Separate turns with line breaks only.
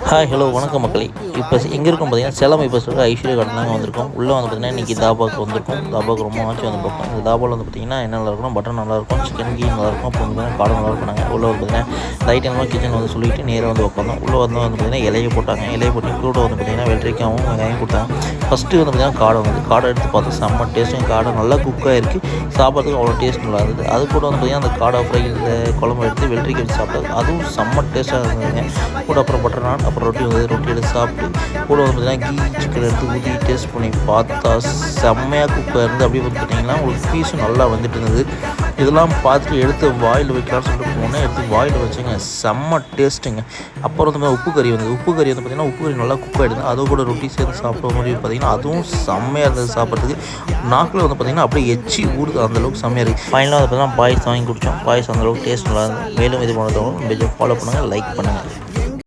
Hi hello வணக்கம் மக்களே. இப்போ எங்கே இருக்கும் பார்த்தீங்கன்னா சேலம் இப்போ சொல்கிற ஐஸ்வர்யா கார்டன் தாங்க வந்திருக்கோம். உள்ளே வந்து பார்த்தீங்கன்னா இன்றைக்கி தாபாவுக்கு வந்திருக்கும். தாபாவுக்கு ரொம்ப ஆச்சு வந்து பார்ப்போம். இந்த தாபாவில் வந்து பார்த்தீங்கன்னா என்ன நல்லாயிருக்கும், பட்டர் நல்லாயிருக்கும், சிக்கன் கீ நல்லாயிருக்கும், அப்புறம் வந்து பார்த்தீங்கன்னா காடை நல்லாயிருக்கும். நாங்கள் உள்ளே வந்து பார்த்தீங்கன்னா லைட் எல்லாம் கிச்சன் வந்து சொல்லிவிட்டு நேராக வந்து உட்காந்தோம். உள்ளே வந்து பார்த்தீங்கன்னா இலையை போட்டாங்க. இலையை போட்டு கூட வந்து பார்த்தீங்கன்னா வெள்ளரிக்காவும் வெங்காயம் கொடுத்தாங்க. ஃபஸ்ட்டு வந்து பார்த்தீங்கன்னா காடை எடுத்து பார்த்தா செம்ம டேஸ்ட்டு. காடை நல்லா குக்காக இருக்குது, சாப்பிட்றதுக்கு அவ்வளோ டேஸ்ட் நல்லா இருந்தது. அது கூட வந்து பார்த்தீங்கன்னா அந்த காடை ஃப்ரை இந்த குழம்பு எடுத்து வெள்ளரிக்காய் வச்சு சாப்பிட்டது அதுவும் செம்ம டேஸ்ட்டாக இருந்ததுங்க. கூட அப்புறம் பட்டர் நான் அப்புறம் ரொட்டி வந்து ரொட்டி எடுத்து சாப்பிட்டு கூட வந்து பார்த்தீங்கன்னா கீ சிக்கன் எடுத்து ஊற்றி டேஸ்ட் பண்ணி பார்த்தா செம்மையாக குக்காக இருந்து அப்படியே வந்து பார்த்தீங்கன்னா உங்களுக்கு பீஸும் நல்லா வந்துட்டு இருந்தது. இதெல்லாம் பார்த்துட்டு எடுத்து வாயில் வைக்கலாம்னு சொல்லிட்டு போனேன். எடுத்து வாயில் வச்சுங்க செம்ம டேஸ்ட்டுங்க. அப்புறம் வந்து உப்பு கறி வந்து பார்த்தீங்கன்னா உப்பு கறி நல்லா குக் ஆகிடுது. அது கூட ரொட்டி சேர்த்து சாப்பிட்ட மாதிரி பார்த்தீங்கன்னா அதுவும் செம்மையாக இருந்தது. சாப்பிட்றதுக்கு நாக்கில் வந்து பார்த்தீங்கன்னா அப்படியே எச்சி ஊடுது, அந்தளவுக்கு செம்மையாக இருக்குது. ஃபைனலாக வந்து பார்த்தீங்கன்னா பாயசம் வாங்கி குடித்தோம். பாயசம் அந்தளவுக்கு டேஸ்ட் நல்லா இருந்தது. மேலும் இது பண்ணுறவங்க ஃபாலோ பண்ணுங்கள், லைக் பண்ணுங்கள்.